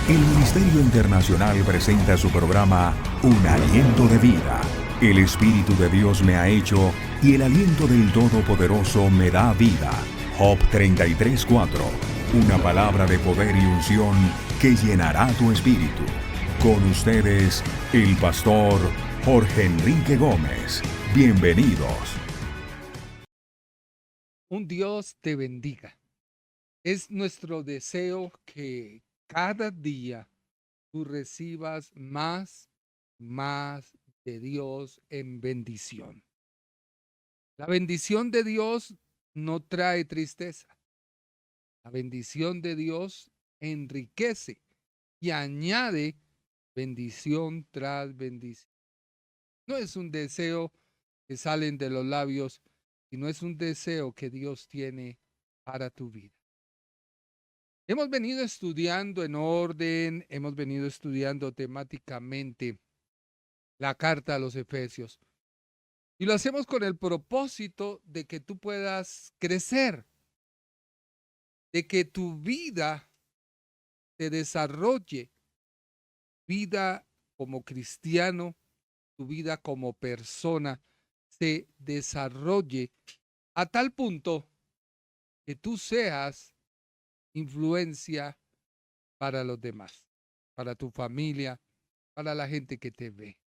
El Ministerio Internacional presenta su programa Un Aliento de Vida. El Espíritu de Dios me ha hecho y el aliento del Todopoderoso me da vida. Job 33:4. Una palabra de poder y unción que llenará tu espíritu. Con ustedes, el pastor Jorge Enrique Gómez. Bienvenidos. Un Dios te bendiga. Es nuestro deseo que cada día tú recibas más de Dios en bendición. La bendición de Dios no trae tristeza. La bendición de Dios enriquece y añade bendición tras bendición. No es un deseo que salen de los labios, sino es un deseo que Dios tiene para tu vida. Hemos venido estudiando en orden, hemos venido estudiando temáticamente la carta a los Efesios. Y lo hacemos con el propósito de que tú puedas crecer, de que tu vida se desarrolle, vida como cristiano, tu vida como persona se desarrolle a tal punto que tú seas influencia para los demás, para tu familia, para la gente que te ve.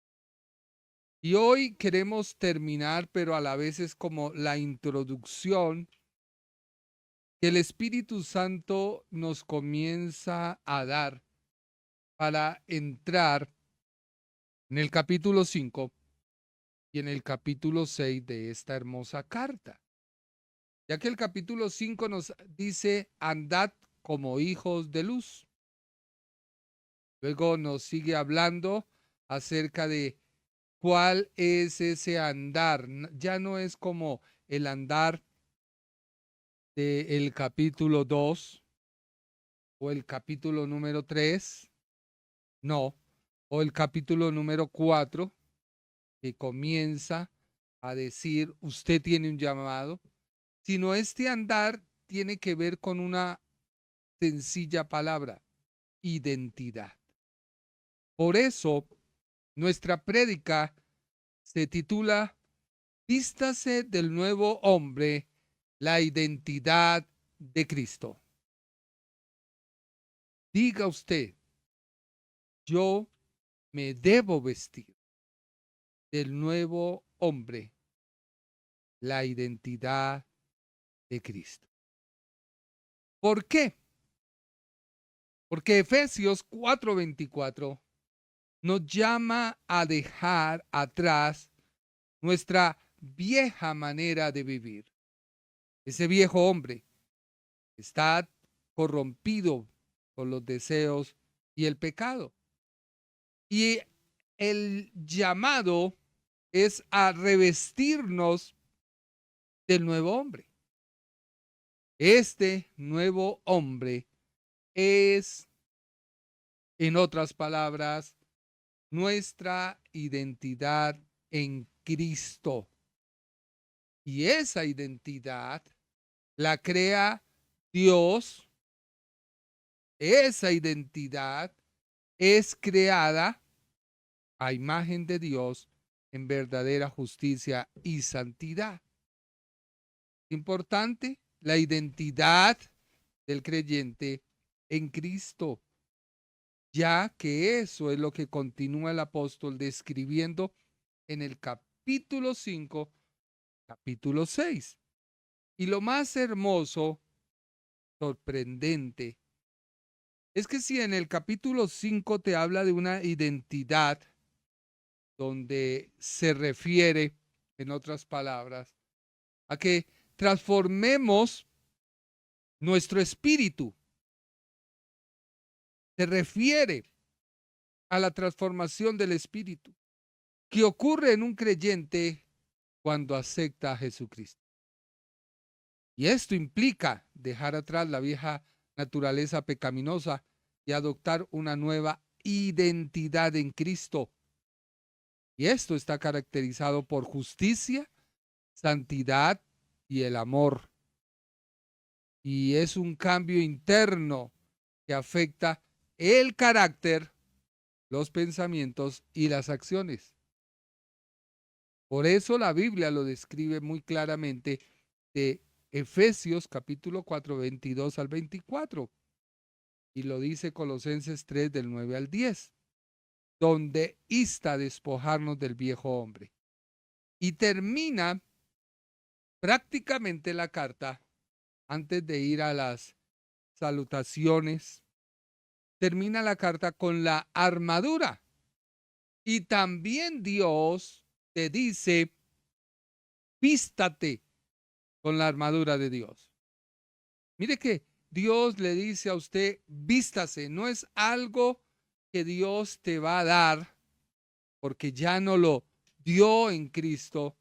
Y hoy queremos terminar, pero a la vez es como la introducción que el Espíritu Santo nos comienza a dar para entrar en el capítulo 5 y en el capítulo 6 de esta hermosa carta. Ya que el capítulo 5 nos dice, andad como hijos de luz. Luego nos sigue hablando acerca de cuál es ese andar. Ya no es como el andar del capítulo 2 o el capítulo número 3, no, o el capítulo número 4, que comienza a decir, usted tiene un llamado, sino este andar tiene que ver con una sencilla palabra, identidad. Por eso, nuestra prédica se titula, Vístase del nuevo hombre, la identidad de Cristo. Diga usted, yo me debo vestir del nuevo hombre, la identidad de Cristo. ¿Por qué? Porque Efesios 4:24 nos llama a dejar atrás nuestra vieja manera de vivir. Ese viejo hombre está corrompido por los deseos y el pecado. Y el llamado es a revestirnos del nuevo hombre. Este nuevo hombre es, en otras palabras, nuestra identidad en Cristo. Y esa identidad la crea Dios. Esa identidad es creada a imagen de Dios en verdadera justicia y santidad. Importante, la identidad del creyente en Cristo, ya que eso es lo que continúa el apóstol describiendo en el capítulo 5, capítulo 6. Y lo más hermoso, sorprendente, es que si en el capítulo 5 te habla de una identidad donde se refiere, en otras palabras, a que transformemos nuestro espíritu, se refiere a la transformación del espíritu que ocurre en un creyente cuando acepta a Jesucristo. Y esto implica dejar atrás la vieja naturaleza pecaminosa y adoptar una nueva identidad en Cristo. Y esto está caracterizado por justicia, santidad y el amor. Y es un cambio interno que afecta el carácter, los pensamientos y las acciones. Por eso la Biblia lo describe muy claramente de Efesios capítulo 4, 22 al 24. Y lo dice Colosenses 3 del 9 al 10, donde insta a despojarnos del viejo hombre. Y termina prácticamente la carta, antes de ir a las salutaciones, termina la carta con la armadura. Y también Dios te dice, vístate con la armadura de Dios. Mire que Dios le dice a usted, vístase, no es algo que Dios te va a dar, porque ya no lo dio en Cristo,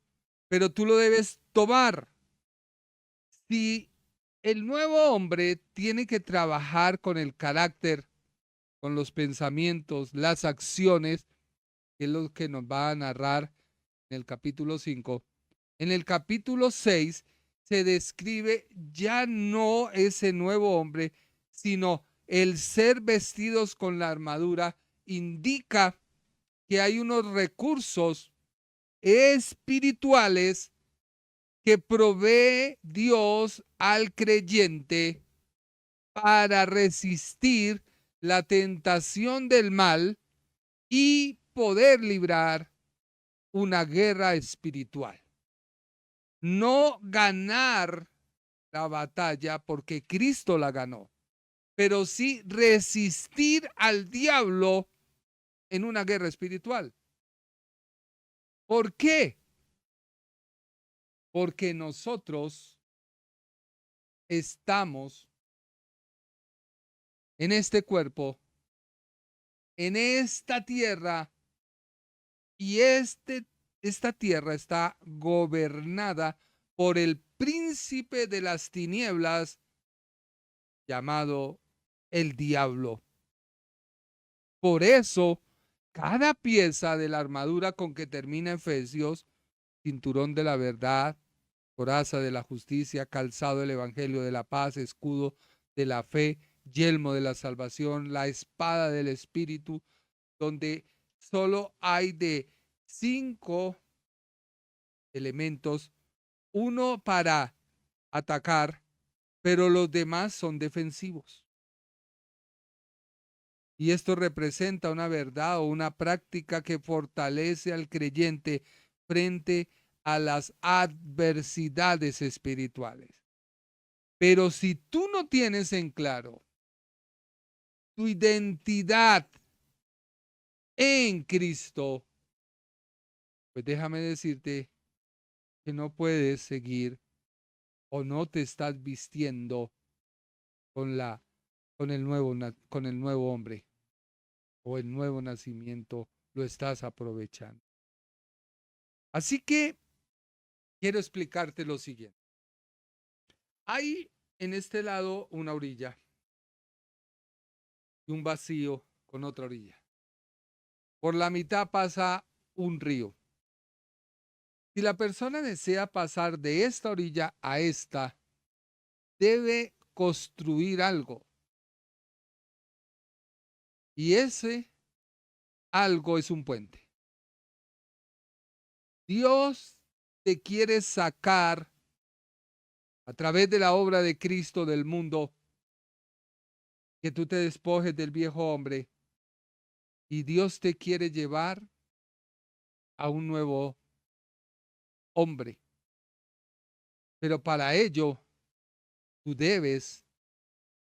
pero tú lo debes tomar. Si el nuevo hombre tiene que trabajar con el carácter, con los pensamientos, las acciones, que es lo que nos va a narrar en el capítulo 5, en el capítulo 6 se describe ya no ese nuevo hombre, sino el ser vestidos con la armadura indica que hay unos recursos espirituales que provee Dios al creyente para resistir la tentación del mal y poder librar una guerra espiritual. No ganar la batalla porque Cristo la ganó, pero sí resistir al diablo en una guerra espiritual. ¿Por qué? Porque nosotros estamos en este cuerpo, en esta tierra, y esta tierra está gobernada por el príncipe de las tinieblas llamado el diablo. Por eso, cada pieza de la armadura con que termina Efesios, cinturón de la verdad, coraza de la justicia, calzado del evangelio de la paz, escudo de la fe, yelmo de la salvación, la espada del espíritu, donde solo hay de 5 elementos, uno para atacar, pero los demás son defensivos. Y esto representa una verdad o una práctica que fortalece al creyente frente a las adversidades espirituales. Pero si tú no tienes en claro tu identidad en Cristo, pues déjame decirte que no puedes seguir o no te estás vistiendo con el nuevo hombre o el nuevo nacimiento, lo estás aprovechando. Así que quiero explicarte lo siguiente. Hay en este lado una orilla y un vacío con otra orilla. Por la mitad pasa un río. Si la persona desea pasar de esta orilla a esta, debe construir algo. Y ese algo es un puente. Dios te quiere sacar a través de la obra de Cristo del mundo, que tú te despojes del viejo hombre, y Dios te quiere llevar a un nuevo hombre. Pero para ello, tú debes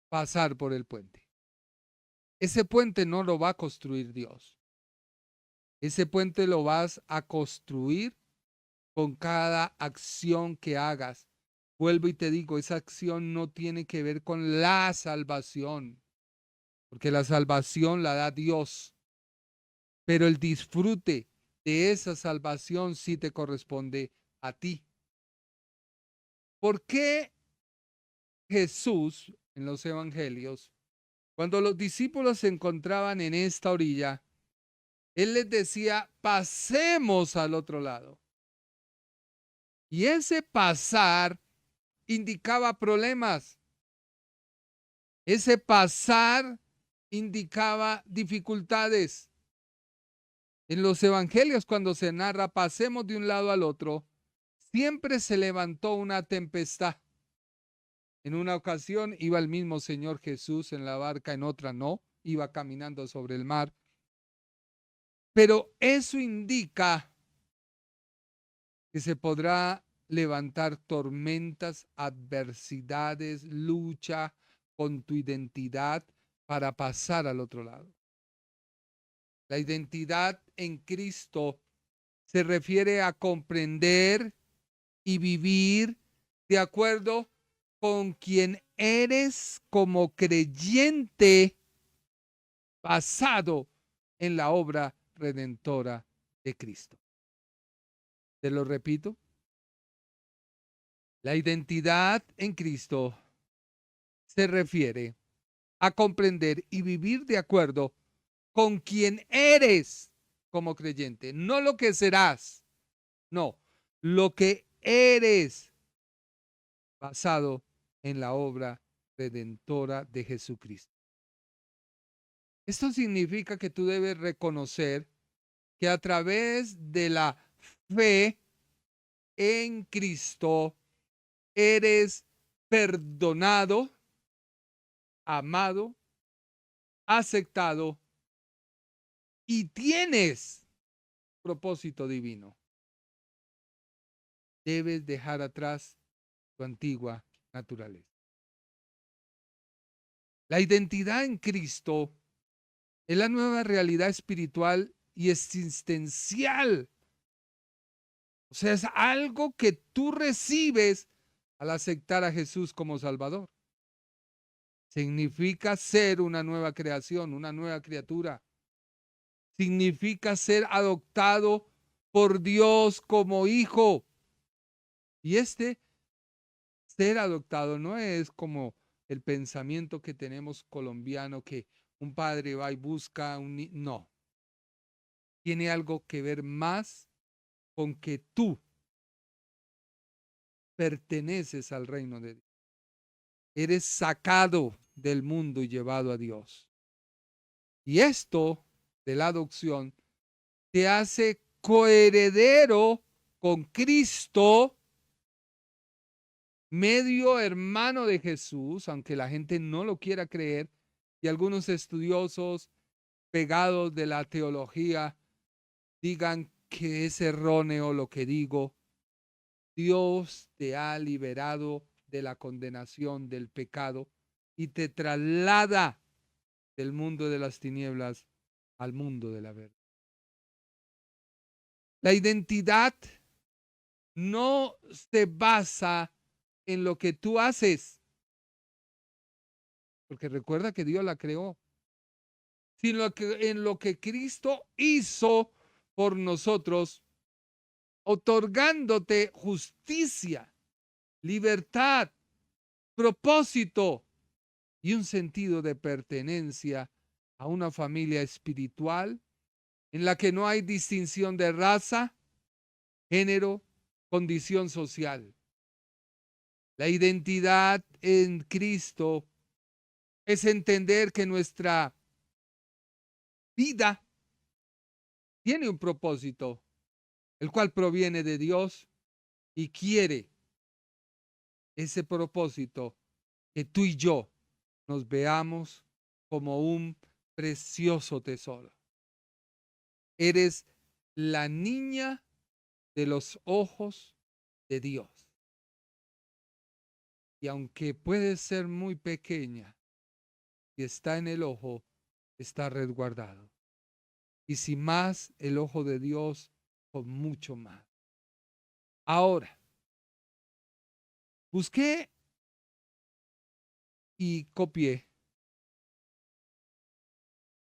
pasar por el puente. Ese puente no lo va a construir Dios. Ese puente lo vas a construir con cada acción que hagas. Vuelvo y te digo, esa acción no tiene que ver con la salvación, porque la salvación la da Dios. Pero el disfrute de esa salvación sí te corresponde a ti. ¿Por qué Jesús en los evangelios, cuando los discípulos se encontraban en esta orilla, Él les decía, pasemos al otro lado? Y ese pasar indicaba problemas. Ese pasar indicaba dificultades. En los evangelios, cuando se narra, pasemos de un lado al otro, siempre se levantó una tempestad. En una ocasión iba el mismo Señor Jesús en la barca, en otra no, iba caminando sobre el mar. Pero eso indica que se podrá levantar tormentas, adversidades, lucha con tu identidad para pasar al otro lado. La identidad en Cristo se refiere a comprender y vivir de acuerdo con quien eres como creyente basado en la obra redentora de Cristo. Te lo repito. La identidad en Cristo se refiere a comprender y vivir de acuerdo con quien eres como creyente, no lo que serás, no, lo que eres basado en la obra redentora de Jesucristo. Esto significa que tú debes reconocer que a través de la fe en Cristo eres perdonado, amado, aceptado y tienes propósito divino. Debes dejar atrás tu antigua naturaleza. La identidad en Cristo es la nueva realidad espiritual y existencial. O sea, es algo que tú recibes al aceptar a Jesús como Salvador. Significa ser una nueva creación, una nueva criatura. Significa ser adoptado por Dios como hijo. Y este ser adoptado no es como el pensamiento que tenemos colombiano, que un padre va y busca un niño. No. Tiene algo que ver más con que tú perteneces al reino de Dios. Eres sacado del mundo y llevado a Dios. Y esto de la adopción te hace coheredero con Cristo, medio hermano de Jesús, aunque la gente no lo quiera creer, y algunos estudiosos pegados de la teología digan que es erróneo lo que digo. Dios te ha liberado de la condenación del pecado y te traslada del mundo de las tinieblas al mundo de la verdad. La identidad no se basa en lo que tú haces, porque recuerda que Dios la creó, sino que en lo que Cristo hizo por nosotros, otorgándote justicia, libertad, propósito y un sentido de pertenencia a una familia espiritual en la que no hay distinción de raza, género, condición social. La identidad en Cristo es entender que nuestra vida tiene un propósito, el cual proviene de Dios y quiere ese propósito que tú y yo nos veamos como un precioso tesoro. Eres la niña de los ojos de Dios. Y aunque puede ser muy pequeña, si está en el ojo, está resguardado. Y si más, el ojo de Dios, con mucho más. Ahora, busqué y copié.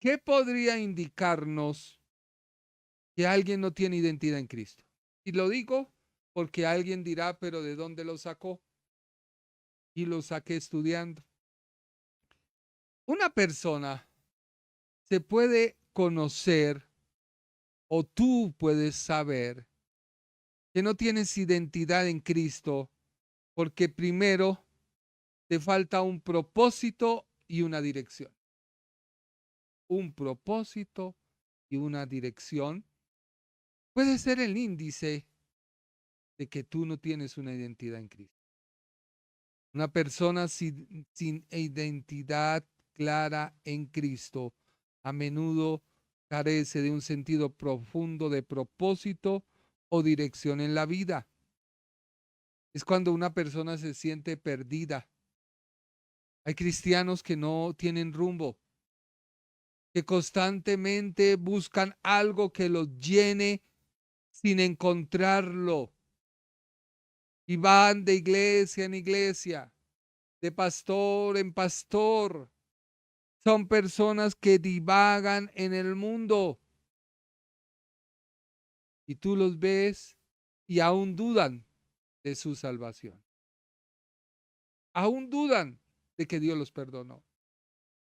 ¿Qué podría indicarnos que alguien no tiene identidad en Cristo? Y lo digo porque alguien dirá, pero ¿de dónde lo sacó? Y lo saqué estudiando. Una persona se puede conocer o tú puedes saber que no tienes identidad en Cristo porque primero te falta un propósito y una dirección. un propósito y una dirección, puede ser el índice de que tú no tienes una identidad en Cristo. Una persona sin identidad clara en Cristo a menudo carece de un sentido profundo de propósito o dirección en la vida. Es cuando una persona se siente perdida. Hay cristianos que no tienen rumbo, que constantemente buscan algo que los llene sin encontrarlo. Y van de iglesia en iglesia, de pastor en pastor. Son personas que divagan en el mundo. Y tú los ves y aún dudan de su salvación. Aún dudan de que Dios los perdonó.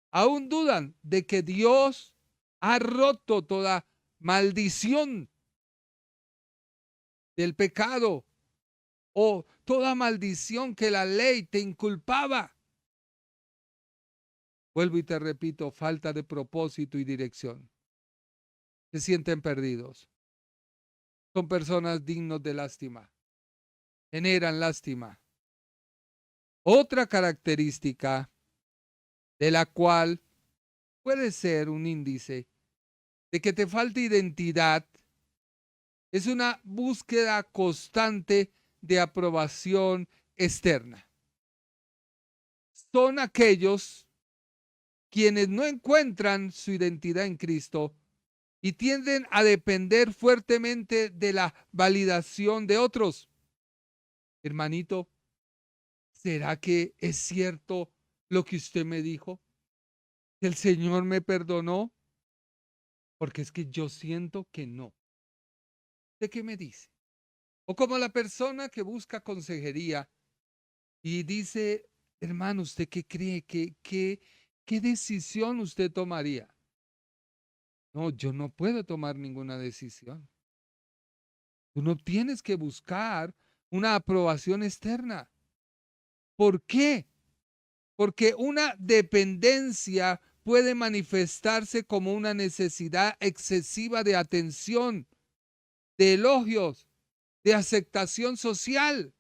Aún dudan de que Dios ha roto toda maldición del pecado o toda maldición que la ley te inculpaba. Vuelvo y te repito, falta de propósito y dirección. Se sienten perdidos. Son personas dignos de lástima. Generan lástima. Otra característica de la cual puede ser un índice de que te falta identidad es una búsqueda constante de aprobación externa. Son aquellos quienes no encuentran su identidad en Cristo y tienden a depender fuertemente de la validación de otros. Hermanito, ¿será que es cierto lo que usted me dijo? ¿Que el Señor me perdonó? Porque es que yo siento que no. ¿De qué me dice? O como la persona que busca consejería y dice, hermano, ¿usted qué cree? ¿Qué decisión usted tomaría? No, yo no puedo tomar ninguna decisión. Tú no tienes que buscar una aprobación externa. ¿Por qué? Porque una dependencia puede manifestarse como una necesidad excesiva de atención, de elogios, de aceptación social.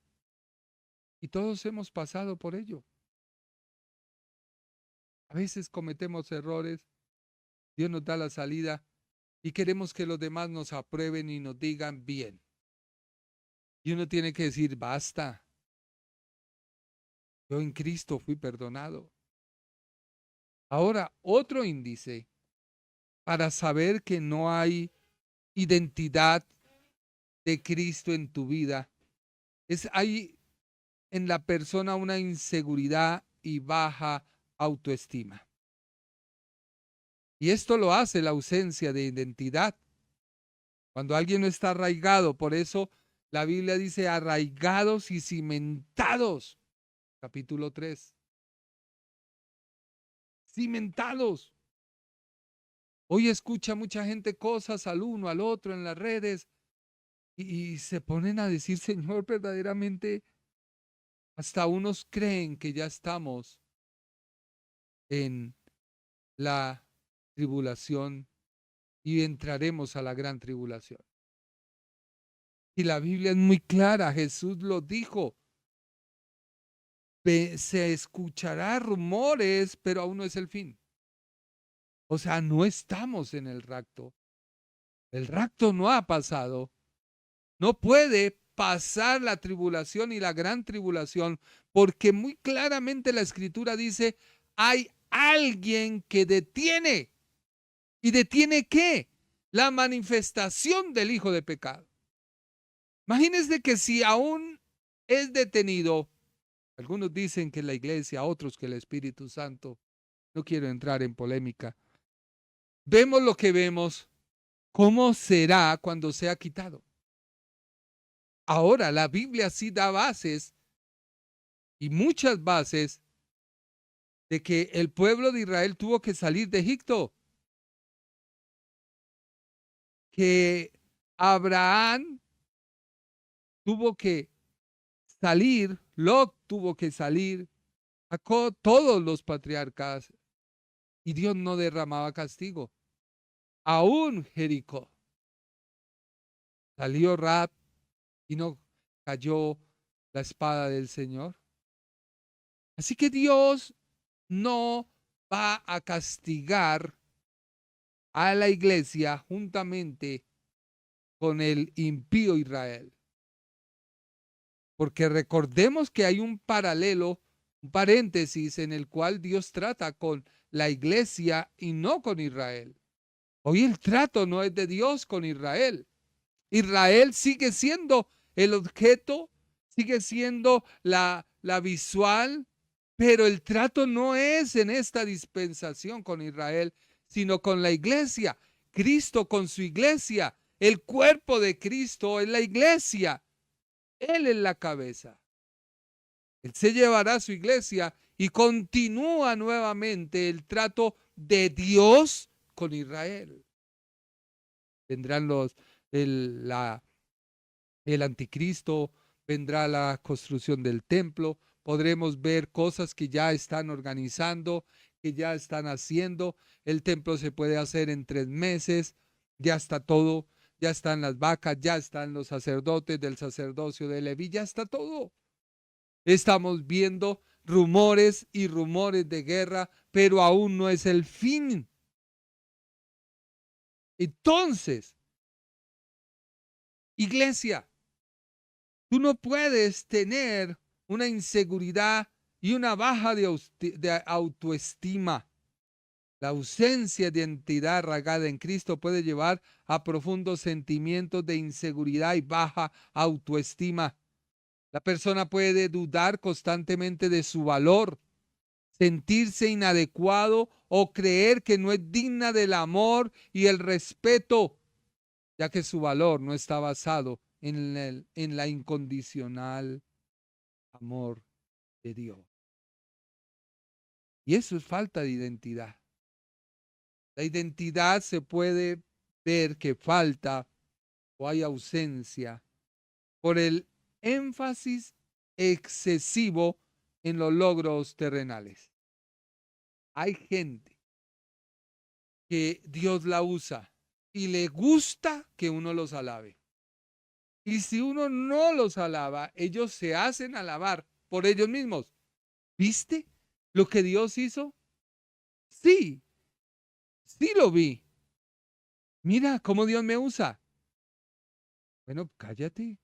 Y todos hemos pasado por ello. A veces cometemos errores, Dios nos da la salida y queremos que los demás nos aprueben y nos digan bien. Y uno tiene que decir, basta, yo en Cristo fui perdonado. Ahora, otro índice para saber que no hay identidad de Cristo en tu vida es hay en la persona una inseguridad y baja autoestima. Y esto lo hace la ausencia de identidad. Cuando alguien no está arraigado, por eso la Biblia dice arraigados y cimentados. Capítulo 3. Cimentados. Hoy escucha mucha gente cosas al uno, al otro en las redes y se ponen a decir, Señor, verdaderamente, hasta unos creen que ya estamos en la tribulación y entraremos a la gran tribulación. Y la Biblia es muy clara, Jesús lo dijo. Se escuchará rumores, pero aún no es el fin. O sea, no estamos en el rapto. El rapto no ha pasado. No puede pasar la tribulación y la gran tribulación, porque muy claramente la Escritura dice, hay alguien que detiene. ¿Y detiene qué? La manifestación del Hijo de pecado. Imagínense que si aún es detenido, algunos dicen que la iglesia, otros que el Espíritu Santo, no quiero entrar en polémica, vemos lo que vemos, ¿cómo será cuando sea quitado? Ahora, la Biblia sí da bases y muchas bases de que el pueblo de Israel tuvo que salir de Egipto, que Abraham tuvo que salir, Lot tuvo que salir, Jacob, todos los patriarcas, y Dios no derramaba castigo. Aún Jericó salió Rahab y no cayó la espada del Señor. Así que Dios no va a castigar a la iglesia juntamente con el impío Israel. Porque recordemos que hay un paralelo, un paréntesis en el cual Dios trata con la iglesia y no con Israel. Hoy el trato no es de Dios con Israel. Israel sigue siendo el objeto, sigue siendo la visual, pero el trato no es en esta dispensación con Israel, sino con la iglesia. Cristo con su iglesia, el cuerpo de Cristo es la iglesia. Él es la cabeza. Él se llevará a su iglesia y continúa nuevamente el trato de Dios con Israel. Vendrán el anticristo, vendrá la construcción del templo, podremos ver cosas que ya están organizando, que ya están haciendo. El templo se puede hacer en 3 meses, ya está todo, ya están las vacas, ya están los sacerdotes del sacerdocio de Leví, ya está todo. Estamos viendo rumores y rumores de guerra, pero aún no es el fin. Entonces, iglesia, tú no puedes tener una inseguridad y una baja de autoestima. La ausencia de identidad arraigada en Cristo puede llevar a profundos sentimientos de inseguridad y baja autoestima. La persona puede dudar constantemente de su valor, sentirse inadecuado o creer que no es digna del amor y el respeto, ya que su valor no está basado en la incondicional amor de Dios. Y eso es falta de identidad. La identidad se puede ver que falta o hay ausencia por el énfasis excesivo en los logros terrenales. Hay gente que Dios la usa y le gusta que uno los alabe. Y si uno no los alaba, ellos se hacen alabar por ellos mismos. ¿Viste lo que Dios hizo? Sí, sí lo vi. Mira cómo Dios me usa. Bueno, cállate.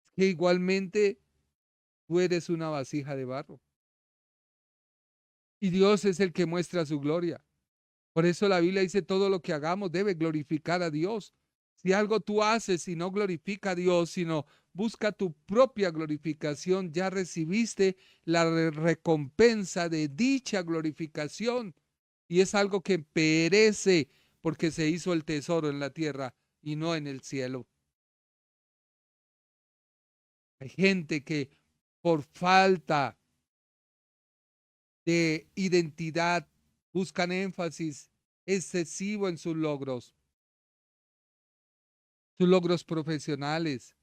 Es que igualmente tú eres una vasija de barro. Y Dios es el que muestra su gloria. Por eso la Biblia dice todo lo que hagamos debe glorificar a Dios. Si algo tú haces y no glorifica a Dios, sino busca tu propia glorificación, ya recibiste la recompensa de dicha glorificación. Y es algo que perece porque se hizo el tesoro en la tierra y no en el cielo. Hay gente que por falta de identidad buscan énfasis excesivo en sus logros profesionales,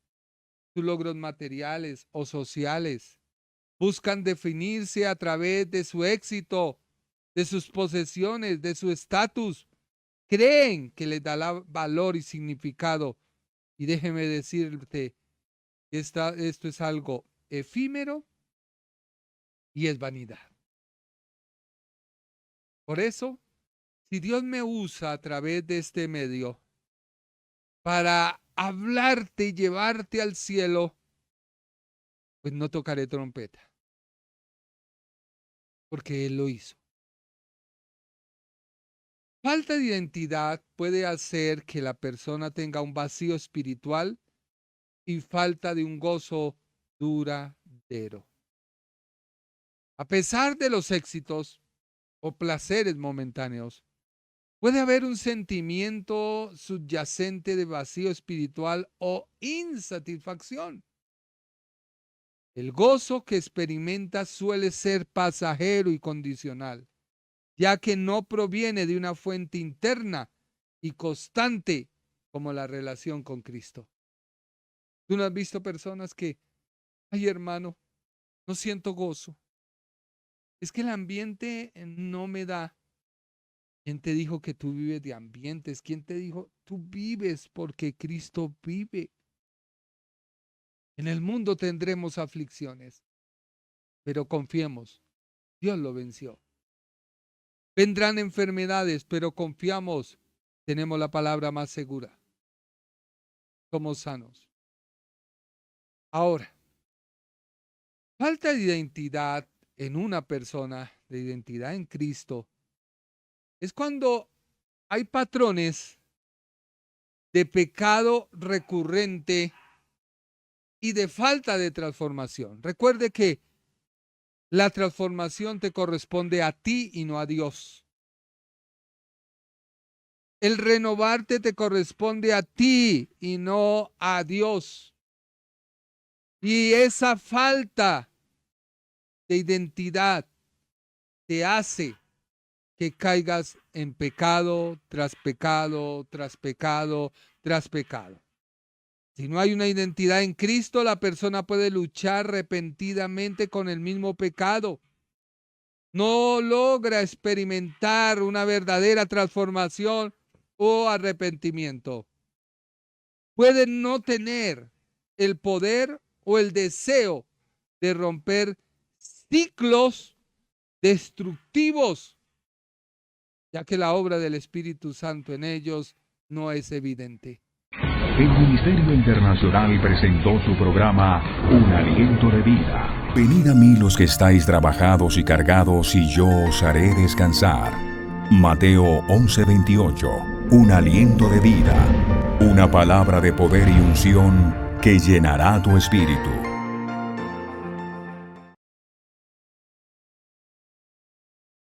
sus logros materiales o sociales. Buscan definirse a través de su éxito, de sus posesiones, de su estatus. Creen que les da valor y significado. Y déjeme decirte que esto es algo efímero y es vanidad. Por eso, si Dios me usa a través de este medio para hablarte y llevarte al cielo, pues no tocaré trompeta, porque Él lo hizo. Falta de identidad puede hacer que la persona tenga un vacío espiritual y falta de un gozo duradero. A pesar de los éxitos o placeres momentáneos, puede haber un sentimiento subyacente de vacío espiritual o insatisfacción. El gozo que experimenta suele ser pasajero y condicional, ya que no proviene de una fuente interna y constante como la relación con Cristo. ¿Tú no has visto personas que, ay hermano, no siento gozo? Es que el ambiente no me da. ¿Quién te dijo que tú vives de ambientes? ¿Quién te dijo? Tú vives porque Cristo vive. En el mundo tendremos aflicciones, pero confiemos, Dios lo venció. Vendrán enfermedades, pero confiamos, tenemos la palabra más segura. Somos sanos. Ahora, falta de identidad en una persona, de identidad en Cristo, es cuando hay patrones de pecado recurrente y de falta de transformación. Recuerde que la transformación te corresponde a ti y no a Dios. El renovarte te corresponde a ti y no a Dios. Y esa falta de identidad te hace que caigas en pecado tras pecado, tras pecado, tras pecado. Si no hay una identidad en Cristo, la persona puede luchar repentinamente con el mismo pecado. No logra experimentar una verdadera transformación o arrepentimiento. Puede no tener el poder o el deseo de romper ciclos destructivos, ya que la obra del Espíritu Santo en ellos no es evidente. El Ministerio Internacional presentó su programa Un Aliento de Vida. Venid a mí los que estáis trabajados y cargados, y yo os haré descansar. Mateo 11:28. Un aliento de vida. Una palabra de poder y unción que llenará tu espíritu.